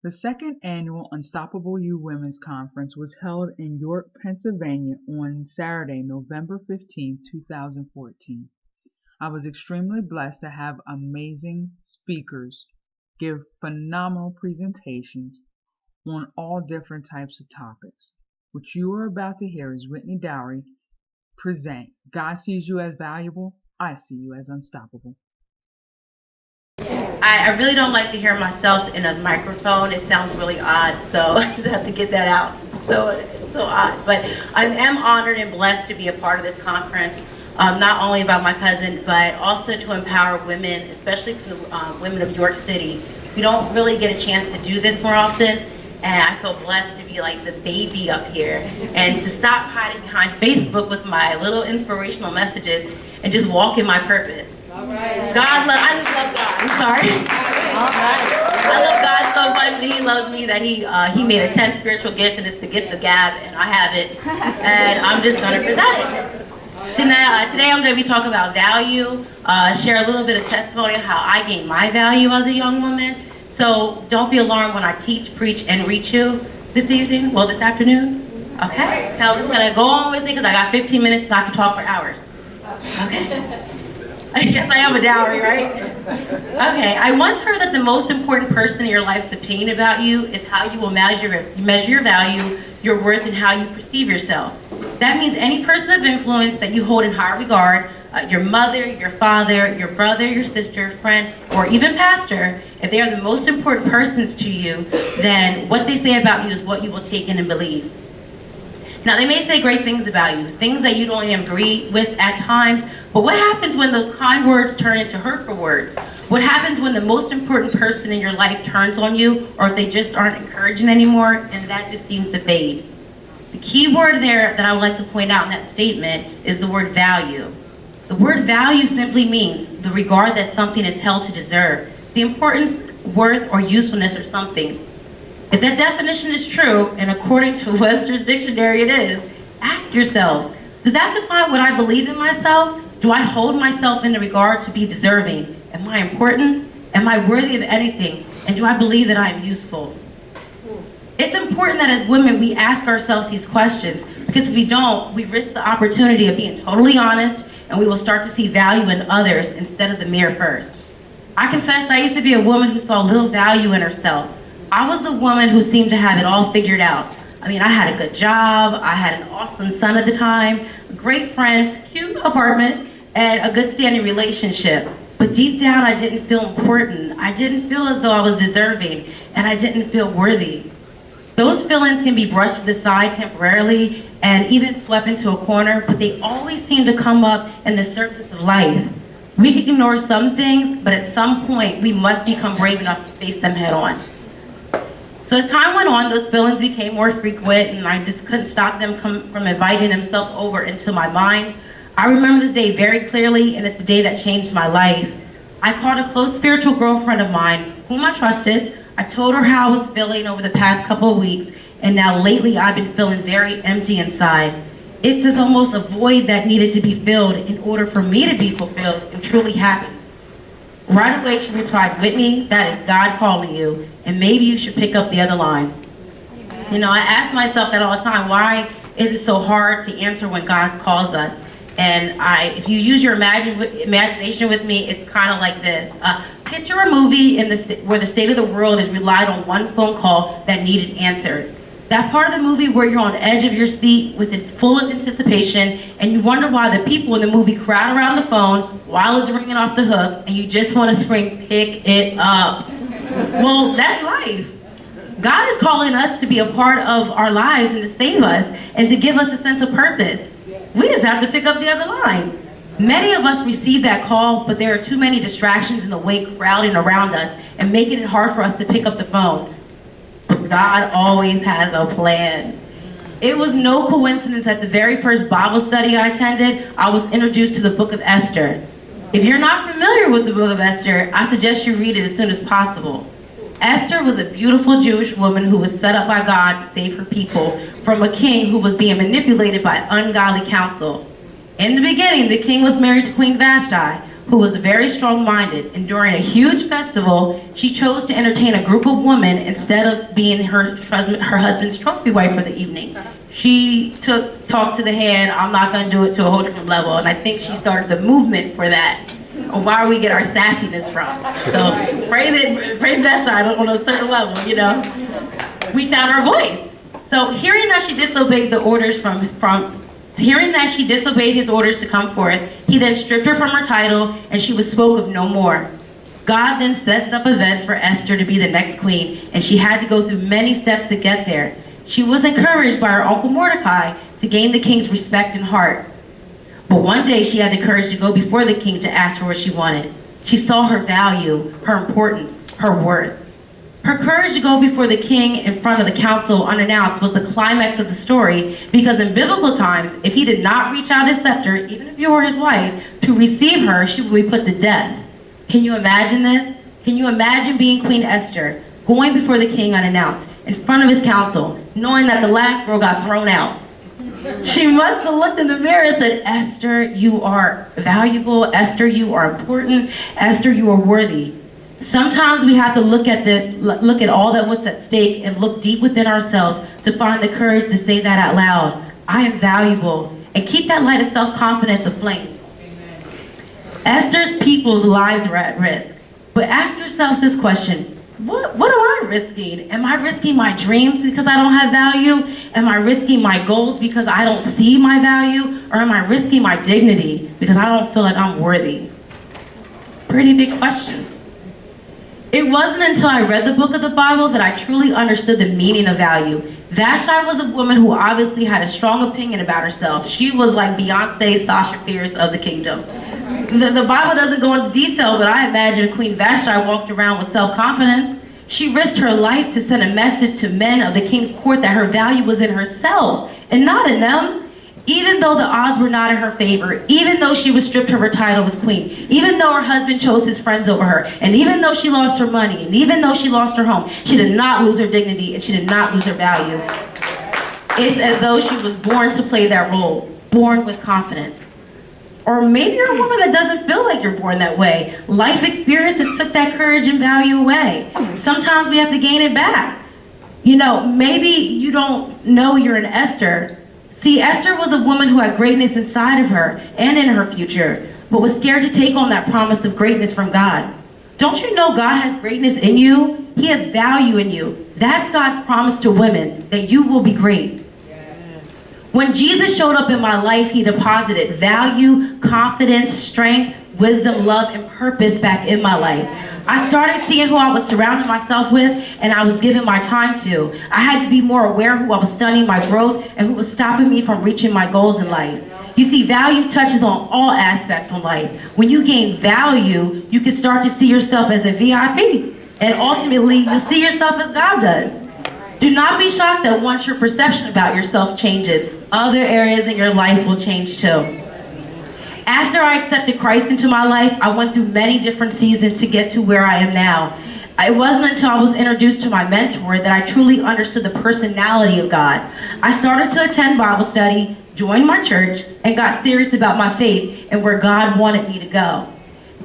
The second annual Unstoppable You Women's Conference was held in York, Pennsylvania on Saturday, November 15, 2014. I was extremely blessed to have amazing speakers give phenomenal presentations on all different types of topics. What you are about to hear is Whitney Doweary present God Sees You as Valuable, I See You as Unstoppable. I really don't like to hear myself in a microphone. It sounds really odd, so I just have to get that out. It's so odd. But I am honored and blessed to be a part of this conference, not only about my cousin, but also to empower women, especially for the women of York City. We don't really get a chance to do this more often, and I feel blessed to be like the baby up here and to stop hiding behind Facebook with my little inspirational messages and just walk in my purpose. All right. I just love God. I'm sorry. All right. I love God so much that He loves me that He made a 10th spiritual gift, and it's the gift of gab, and I have it, and I'm just going to present it. Today I'm going to be talking about value, share a little bit of testimony of how I gained my value as a young woman. So don't be alarmed when I teach, preach, and reach you this afternoon. Okay, so I'm just going to go on with it because I got 15 minutes and I can talk for hours. Okay. Yes, I am a Doweary, right? Okay, I once heard that the most important person in your life's opinion about you is how you will measure your value, your worth, and how you perceive yourself. That means any person of influence that you hold in high regard, your mother, your father, your brother, your sister, friend, or even pastor, if they are the most important persons to you, then what they say about you is what you will take in and believe. Now, they may say great things about you, things that you don't even agree with at times, but what happens when those kind words turn into hurtful words? What happens when the most important person in your life turns on you, or if they just aren't encouraging anymore, and that just seems to fade? The key word there that I would like to point out in that statement is the word value. The word value simply means the regard that something is held to deserve, the importance, worth, or usefulness of something. If that definition is true, and according to Webster's dictionary it is, ask yourselves, does that define what I believe in myself? Do I hold myself in the regard to be deserving? Am I important? Am I worthy of anything? And do I believe that I am useful? It's important that as women we ask ourselves these questions, because if we don't, we risk the opportunity of being totally honest, and we will start to see value in others instead of the mere first. I confess I used to be a woman who saw little value in herself. I was the woman who seemed to have it all figured out. I mean, I had a good job, I had an awesome son at the time, great friends, cute apartment, and a good standing relationship. But deep down, I didn't feel important. I didn't feel as though I was deserving, and I didn't feel worthy. Those feelings can be brushed to the side temporarily and even swept into a corner, but they always seem to come up in the surface of life. We can ignore some things, but at some point, we must become brave enough to face them head on. So as time went on, those feelings became more frequent, and I just couldn't stop them from inviting themselves over into my mind. I remember this day very clearly, and it's a day that changed my life. I called a close spiritual girlfriend of mine, whom I trusted. I told her how I was feeling over the past couple of weeks, and now lately I've been feeling very empty inside. It's as almost a void that needed to be filled in order for me to be fulfilled and truly happy. Right away, she replied, "Whitney, that is God calling you, and maybe you should pick up the other line." You know, I ask myself that all the time, why is it so hard to answer when God calls us? And if you use your imagination with me, it's kind of like this. Picture a movie where the state of the world is relied on one phone call that needed answered. That part of the movie where you're on the edge of your seat full of anticipation, and you wonder why the people in the movie crowd around the phone while it's ringing off the hook, and you just want to scream, "Pick it up." Well, that's life. God is calling us to be a part of our lives and to save us and to give us a sense of purpose. We just have to pick up the other line. Many of us receive that call, but there are too many distractions in the way crowding around us and making it hard for us to pick up the phone. But God always has a plan. It was no coincidence that the very first Bible study I attended, I was introduced to the book of Esther. If you're not familiar with the book of Esther, I suggest you read it as soon as possible. Esther was a beautiful Jewish woman who was set up by God to save her people from a king who was being manipulated by ungodly counsel. In the beginning, the king was married to Queen Vashti, who was very strong-minded, and during a huge festival, she chose to entertain a group of women instead of being her husband's trophy wife for the evening. She talked to the hand, I'm not going to do it to a whole different level, and I think she started the movement for that, or where we get our sassiness from. So praise Vesta on a certain level, you know. We found our voice. So hearing that she disobeyed the orders hearing that she disobeyed his orders to come forth, he then stripped her from her title, and she was spoke of no more. God then sets up events for Esther to be the next queen, and she had to go through many steps to get there. She was encouraged by her uncle Mordecai to gain the king's respect and heart. But one day she had the courage to go before the king to ask for what she wanted. She saw her value, her importance, her worth. Her courage to go before the king in front of the council unannounced was the climax of the story, because in biblical times, if he did not reach out his scepter, even if you were his wife, to receive her, she would be put to death. Can you imagine this? Can you imagine being Queen Esther, going before the king unannounced, in front of his council, knowing that the last girl got thrown out? She must have looked in the mirror and said, Esther, you are valuable. Esther, you are important. Esther, you are worthy. Sometimes we have to look at all that what's at stake and look deep within ourselves to find the courage to say that out loud. I am valuable. And keep that light of self-confidence aflame. Esther's people's lives were at risk. But ask yourselves this question. What am I risking? Am I risking my dreams because I don't have value? Am I risking my goals because I don't see my value? Or am I risking my dignity because I don't feel like I'm worthy? Pretty big questions. It wasn't until I read the book of the Bible that I truly understood the meaning of value. Vashti was a woman who obviously had a strong opinion about herself. She was like Beyonce, Sasha Fierce of the kingdom. The Bible doesn't go into detail, but I imagine Queen Vashti walked around with self-confidence. She risked her life to send a message to men of the king's court that her value was in herself and not in them. Even though the odds were not in her favor, even though she was stripped of her title as queen, even though her husband chose his friends over her, and even though she lost her money, and even though she lost her home, she did not lose her dignity and she did not lose her value. It's as though she was born to play that role, born with confidence. Or maybe you're a woman that doesn't feel like you're born that way. Life experiences took that courage and value away. Sometimes we have to gain it back. You know, maybe you don't know you're an Esther. See, Esther was a woman who had greatness inside of her and in her future, but was scared to take on that promise of greatness from God. Don't you know God has greatness in you? He has value in you. That's God's promise to women, that you will be great. When Jesus showed up in my life, he deposited value, confidence, strength, wisdom, love, and purpose back in my life. I started seeing who I was surrounding myself with and I was giving my time to. I had to be more aware of who I was studying my growth and who was stopping me from reaching my goals in life. You see, value touches on all aspects of life. When you gain value, you can start to see yourself as a VIP. And ultimately, you'll see yourself as God does. Do not be shocked that once your perception about yourself changes, other areas in your life will change too. After I accepted Christ into my life, I went through many different seasons to get to where I am now. It wasn't until I was introduced to my mentor that I truly understood the personality of God. I started to attend Bible study, joined my church, and got serious about my faith and where God wanted me to go.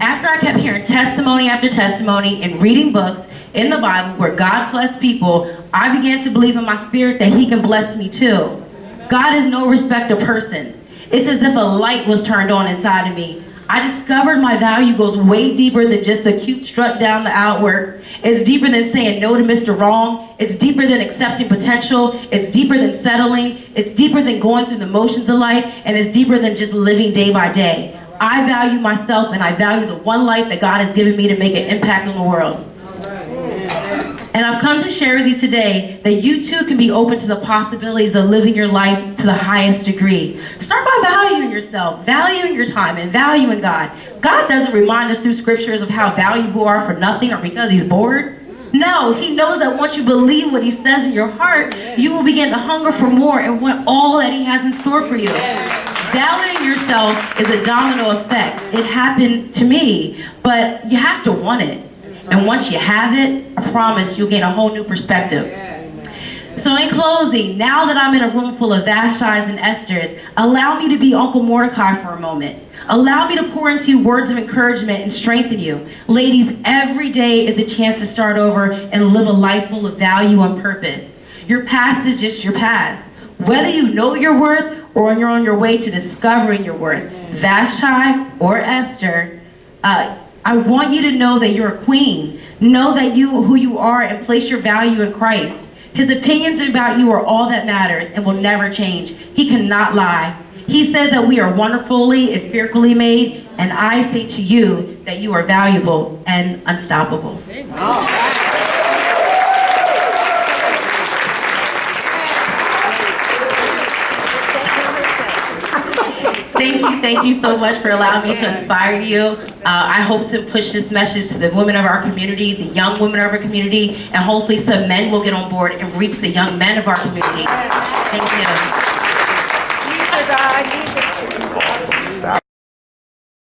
After I kept hearing testimony after testimony and reading books in the Bible where God blessed people, I began to believe in my spirit that he can bless me too. God is no respecter of persons. It's as if a light was turned on inside of me. I discovered my value goes way deeper than just a cute strut down the outward. It's deeper than saying no to Mr. Wrong. It's deeper than accepting potential. It's deeper than settling. It's deeper than going through the motions of life. And it's deeper than just living day by day. I value myself and I value the one life that God has given me to make an impact on the world. And I've come to share with you today that you too can be open to the possibilities of living your life to the highest degree. Start by valuing yourself, valuing your time, and valuing God. God doesn't remind us through scriptures of how valuable we are for nothing or because he's bored. No, he knows that once you believe what he says in your heart, you will begin to hunger for more and want all that he has in store for you. Valuing yourself is a domino effect. It happened to me, but you have to want it. And once you have it, I promise you'll gain a whole new perspective. So in closing, now that I'm in a room full of Vashtis and Esthers, allow me to be Uncle Mordecai for a moment. Allow me to pour into you words of encouragement and strengthen you. Ladies, every day is a chance to start over and live a life full of value and purpose. Your past is just your past. Whether you know your worth or you're on your way to discovering your worth, Vashti or Esther, I want you to know that you're a queen. Know that who you are and place your value in Christ. His opinions about you are all that matters and will never change. He cannot lie. He says that we are wonderfully and fearfully made, and I say to you that you are valuable and unstoppable. Thank you so much for allowing me to inspire you. I hope to push this message to the women of our community, the young women of our community, and hopefully some men will get on board and reach the young men of our community. Thank you. Use her, God. Use her.